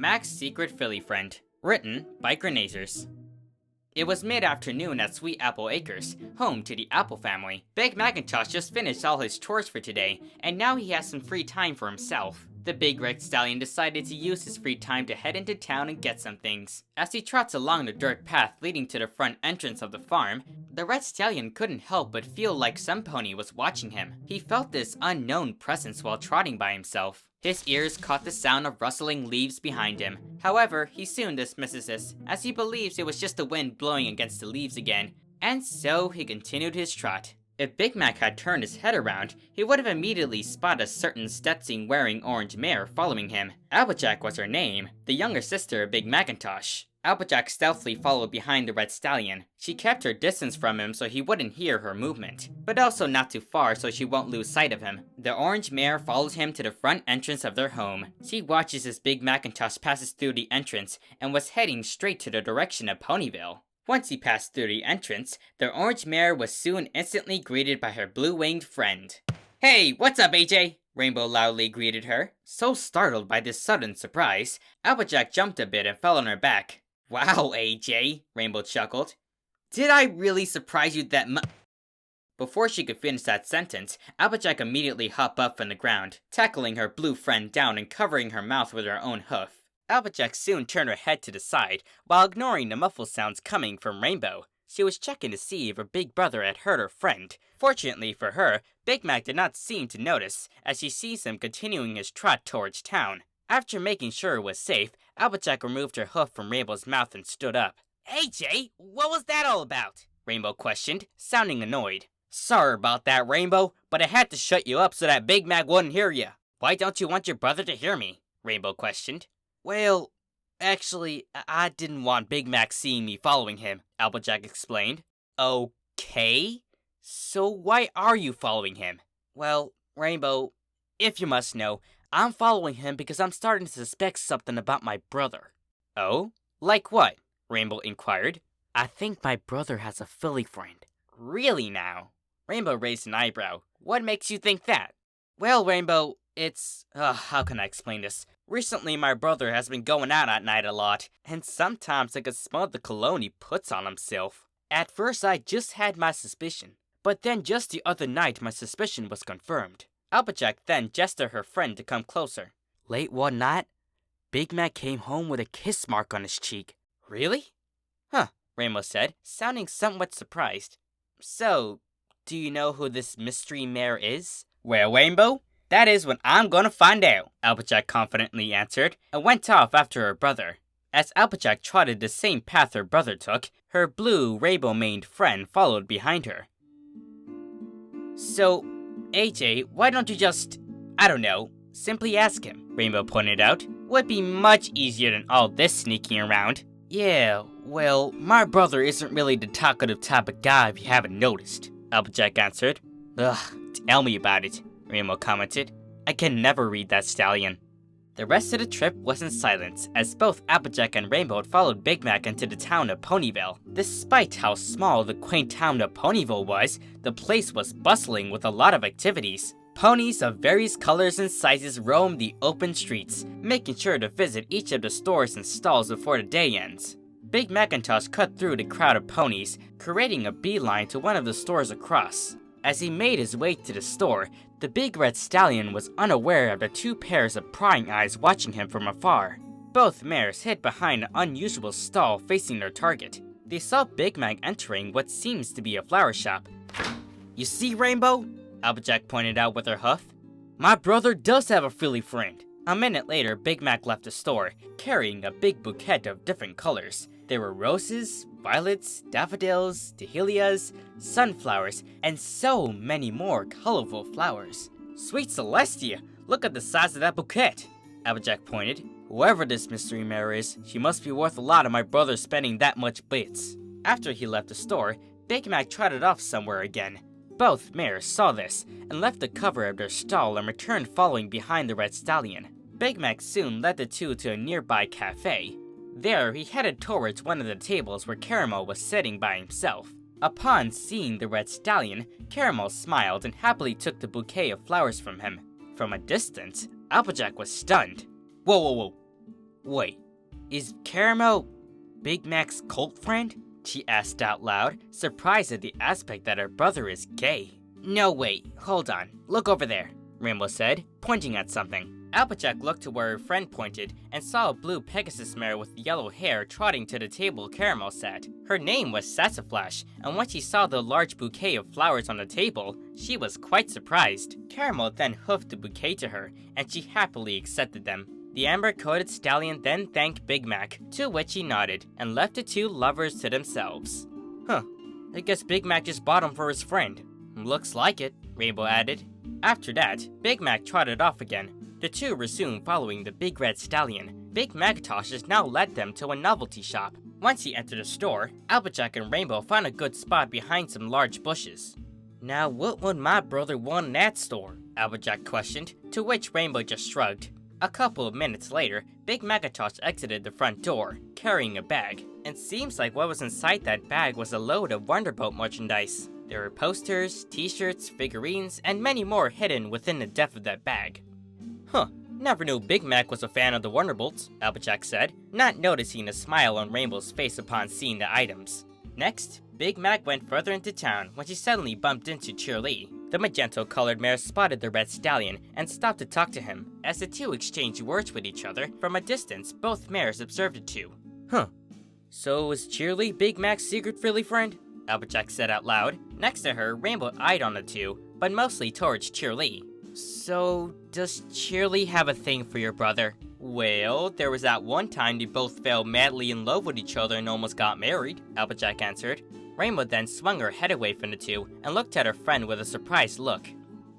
Mac's Secret Fillyfriend, written by Grenazers. It was mid-afternoon at Sweet Apple Acres, home to the Apple family. Big Macintosh just finished all his chores for today, and now he has some free time for himself. The big red stallion decided to use his free time to head into town and get some things. As he trots along the dirt path leading to the front entrance of the farm, the red stallion couldn't help but feel like some pony was watching him. He felt this unknown presence while trotting by himself. His ears caught the sound of rustling leaves behind him. However, he soon dismisses this, as he believes it was just the wind blowing against the leaves again, and so he continued his trot. If Big Mac had turned his head around, he would have immediately spotted a certain Stetson-wearing orange mare following him. Applejack was her name, the younger sister of Big Macintosh. Applejack stealthily followed behind the red stallion. She kept her distance from him so he wouldn't hear her movement, but also not too far so she won't lose sight of him. The orange mare follows him to the front entrance of their home. She watches as Big Macintosh passes through the entrance and was heading straight to the direction of Ponyville. Once he passed through the entrance, the orange mare was soon instantly greeted by her blue-winged friend. "Hey, what's up, AJ?" Rainbow loudly greeted her. So startled by this sudden surprise, Applejack jumped a bit and fell on her back. "Wow, AJ," Rainbow chuckled. "Did I really surprise you that much?" Before she could finish that sentence, Applejack immediately hopped up from the ground, tackling her blue friend down and covering her mouth with her own hoof. Applejack soon turned her head to the side, while ignoring the muffled sounds coming from Rainbow. She was checking to see if her big brother had hurt her friend. Fortunately for her, Big Mac did not seem to notice, as she sees him continuing his trot towards town. After making sure it was safe, Applejack removed her hoof from Rainbow's mouth and stood up. "AJ, what was that all about?" Rainbow questioned, sounding annoyed. "Sorry about that, Rainbow, but I had to shut you up so that Big Mac wouldn't hear you." "Why don't you want your brother to hear me?" Rainbow questioned. "Well, actually, I didn't want Big Mac seeing me following him," Applejack explained. "Okay, so why are you following him?" "Well, Rainbow, if you must know, I'm following him because I'm starting to suspect something about my brother." "Oh? Like what?" Rainbow inquired. "I think my brother has a filly friend." "Really now?" Rainbow raised an eyebrow. "What makes you think that?" "Well, Rainbow, it's... how can I explain this? Recently, my brother has been going out at night a lot, and sometimes I could smell the cologne he puts on himself. At first, I just had my suspicion, but then just the other night, my suspicion was confirmed." Applejack then gestured her friend to come closer. "Late one night, Big Mac came home with a kiss mark on his cheek." "Really?" "Huh," Rainbow said, sounding somewhat surprised. "So, do you know who this mystery mare is?" "Well, Rainbow, that is what I'm gonna find out," Applejack confidently answered, and went off after her brother. As Applejack trotted the same path her brother took, her blue, rainbow-maned friend followed behind her. "So, AJ, why don't you just, I don't know, simply ask him?" Rainbow pointed out. "Would be much easier than all this sneaking around." "Yeah, well, my brother isn't really the talkative type of guy if you haven't noticed," Applejack answered. "Ugh, tell me about it," Rainbow commented. "I can never read that stallion." The rest of the trip was in silence, as both Applejack and Rainbow followed Big Mac into the town of Ponyville. Despite how small the quaint town of Ponyville was, the place was bustling with a lot of activities. Ponies of various colors and sizes roamed the open streets, making sure to visit each of the stores and stalls before the day ends. Big Macintosh cut through the crowd of ponies, creating a beeline to one of the stores across. As he made his way to the store, the big red stallion was unaware of the two pairs of prying eyes watching him from afar. Both mares hid behind an unusual stall facing their target. They saw Big Mac entering what seems to be a flower shop. "You see, Rainbow?" Applejack pointed out with her hoof. "My brother does have a filly friend." A minute later, Big Mac left the store, carrying a big bouquet of different colors. There were roses, violets, daffodils, dahlias, sunflowers, and so many more colorful flowers. "Sweet Celestia, look at the size of that bouquet," Applejack pointed. "Whoever this mystery mare is, she must be worth a lot of my brother spending that much bits." After he left the store, Big Mac trotted off somewhere again. Both mares saw this, and left the cover of their stall and returned following behind the red stallion. Big Mac soon led the two to a nearby cafe. There, he headed towards one of the tables where Caramel was sitting by himself. Upon seeing the red stallion, Caramel smiled and happily took the bouquet of flowers from him. From a distance, Applejack was stunned. Whoa. Wait, is Caramel Big Mac's cult friend? She asked out loud, surprised at the aspect that her brother is gay. No, wait, hold on. Look over there, Rainbow said, pointing at something. Applejack looked to where her friend pointed and saw a blue Pegasus mare with yellow hair trotting to the table Caramel sat. Her name was Sassaflash, and when she saw the large bouquet of flowers on the table, she was quite surprised. Caramel then hoofed the bouquet to her, and she happily accepted them. The amber-coated stallion then thanked Big Mac, to which he nodded, and left the two lovers to themselves. Huh, I guess Big Mac just bought him for his friend. Looks like it, Rainbow added. After that, Big Mac trotted off again. The two resumed following the big red stallion. Big Macintosh has now led them to a novelty shop. Once he entered the store, Applejack and Rainbow found a good spot behind some large bushes. Now what would my brother want in that store? Applejack questioned, to which Rainbow just shrugged. A couple of minutes later, Big Macintosh exited the front door, carrying a bag. It seems like what was inside that bag was a load of Wonderboat merchandise. There were posters, t-shirts, figurines, and many more hidden within the depth of that bag. Huh, never knew Big Mac was a fan of the Wonderbolts, Applejack said, not noticing a smile on Rainbow's face upon seeing the items. Next, Big Mac went further into town when she suddenly bumped into Cheerly. The magenta-colored mare spotted the red stallion and stopped to talk to him. As the two exchanged words with each other, from a distance, both mares observed the two. Huh, so is Cheerly Big Mac's secret filly friend? Applejack said out loud. Next to her, Rainbow eyed on the two, but mostly towards Cheerly. So, does Cheerly have a thing for your brother? Well, there was that one time they both fell madly in love with each other and almost got married, Applejack answered. Rainbow then swung her head away from the two and looked at her friend with a surprised look.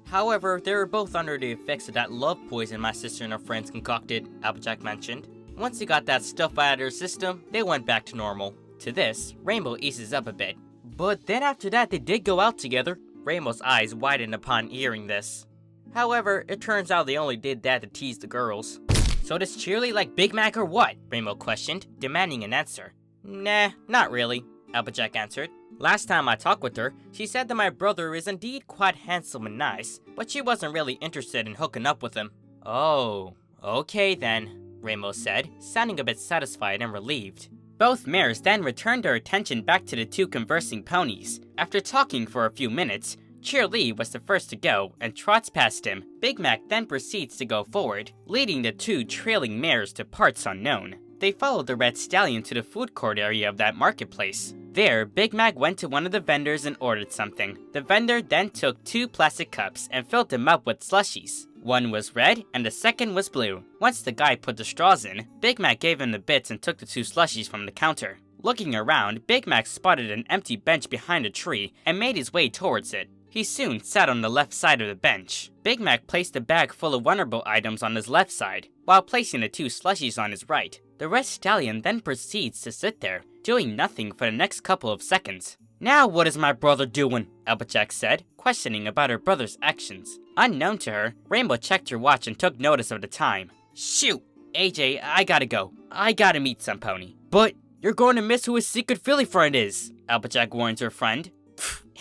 However, they were both under the effects of that love poison my sister and her friends concocted, Applejack mentioned. Once they got that stuff out of their system, they went back to normal. To this, Rainbow eases up a bit. But then after that, they did go out together. Rainbow's eyes widened upon hearing this. However, it turns out they only did that to tease the girls. So does Cheerly like Big Mac or what? Rainbow questioned, demanding an answer. Nah, not really, Applejack answered. Last time I talked with her, she said that my brother is indeed quite handsome and nice, but she wasn't really interested in hooking up with him. Oh, okay then, Rainbow said, sounding a bit satisfied and relieved. Both mares then returned their attention back to the two conversing ponies. After talking for a few minutes, Cheerly was the first to go and trots past him. Big Mac then proceeds to go forward, leading the two trailing mares to parts unknown. They followed the red stallion to the food court area of that marketplace. There, Big Mac went to one of the vendors and ordered something. The vendor then took 2 plastic cups and filled them up with slushies. One was red and the second was blue. Once the guy put the straws in, Big Mac gave him the bits and took the 2 slushies from the counter. Looking around, Big Mac spotted an empty bench behind a tree and made his way towards it. He soon sat on the left side of the bench. Big Mac placed a bag full of Wonderbolt items on his left side, while placing the 2 slushies on his right. The red stallion then proceeds to sit there, doing nothing for the next couple of seconds. Now what is my brother doing? Applejack said, questioning about her brother's actions. Unknown to her, Rainbow checked her watch and took notice of the time. Shoot! AJ, I gotta go. I gotta meet some pony. But you're going to miss who his secret filly friend is, Applejack warned her friend.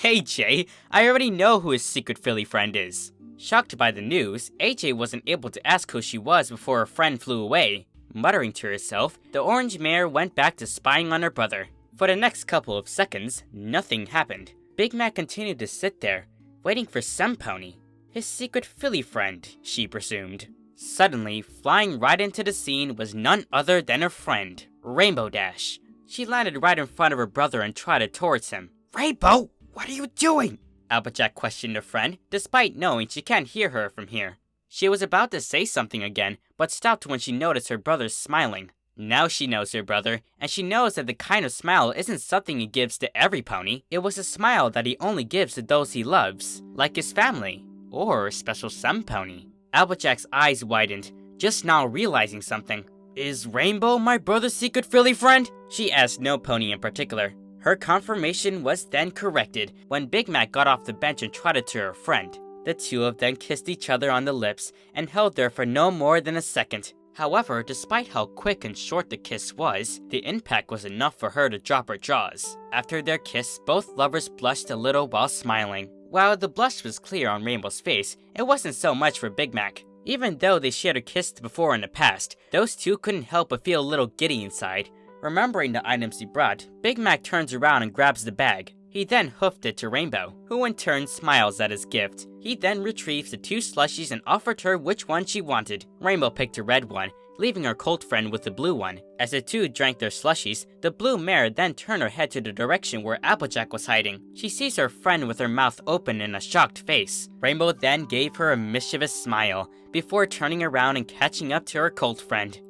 AJ, I already know who his secret filly friend is. Shocked by the news, AJ wasn't able to ask who she was before her friend flew away. Muttering to herself, the orange mare went back to spying on her brother. For the next couple of seconds, nothing happened. Big Mac continued to sit there, waiting for some pony. His secret filly friend, she presumed. Suddenly, flying right into the scene was none other than her friend, Rainbow Dash. She landed right in front of her brother and trotted towards him. Rainbow, what are you doing? Applejack questioned her friend, despite knowing she can't hear her from here. She was about to say something again, but stopped when she noticed her brother smiling. Now she knows her brother, and she knows that the kind of smile isn't something he gives to every pony. It was a smile that he only gives to those he loves, like his family, or special some pony. Applejack's eyes widened, just now realizing something. Is Rainbow my brother's secret filly friend? She asked no pony in particular. Her confirmation was then corrected when Big Mac got off the bench and trotted to her friend. The two of them kissed each other on the lips and held there for no more than a second. However, despite how quick and short the kiss was, the impact was enough for her to drop her jaws. After their kiss, both lovers blushed a little while smiling. While the blush was clear on Rainbow's face, it wasn't so much for Big Mac. Even though they shared a kiss before in the past, those two couldn't help but feel a little giddy inside. Remembering the items he brought, Big Mac turns around and grabs the bag. He then hoofed it to Rainbow, who in turn smiles at his gift. He then retrieves the 2 slushies and offered her which one she wanted. Rainbow picked the red one, leaving her cult friend with the blue one. As the two drank their slushies, the blue mare then turned her head to the direction where Applejack was hiding. She sees her friend with her mouth open and a shocked face. Rainbow then gave her a mischievous smile, before turning around and catching up to her cult friend.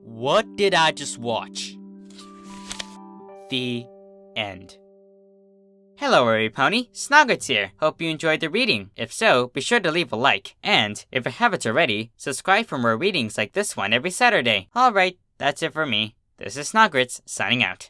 What did I just watch? The end. Hello everypony, Snogwritts here. Hope you enjoyed the reading. If so, be sure to leave a like. And, if you haven't already, subscribe for more readings like this one every Saturday. Alright, that's it for me. This is Snogwritts, signing out.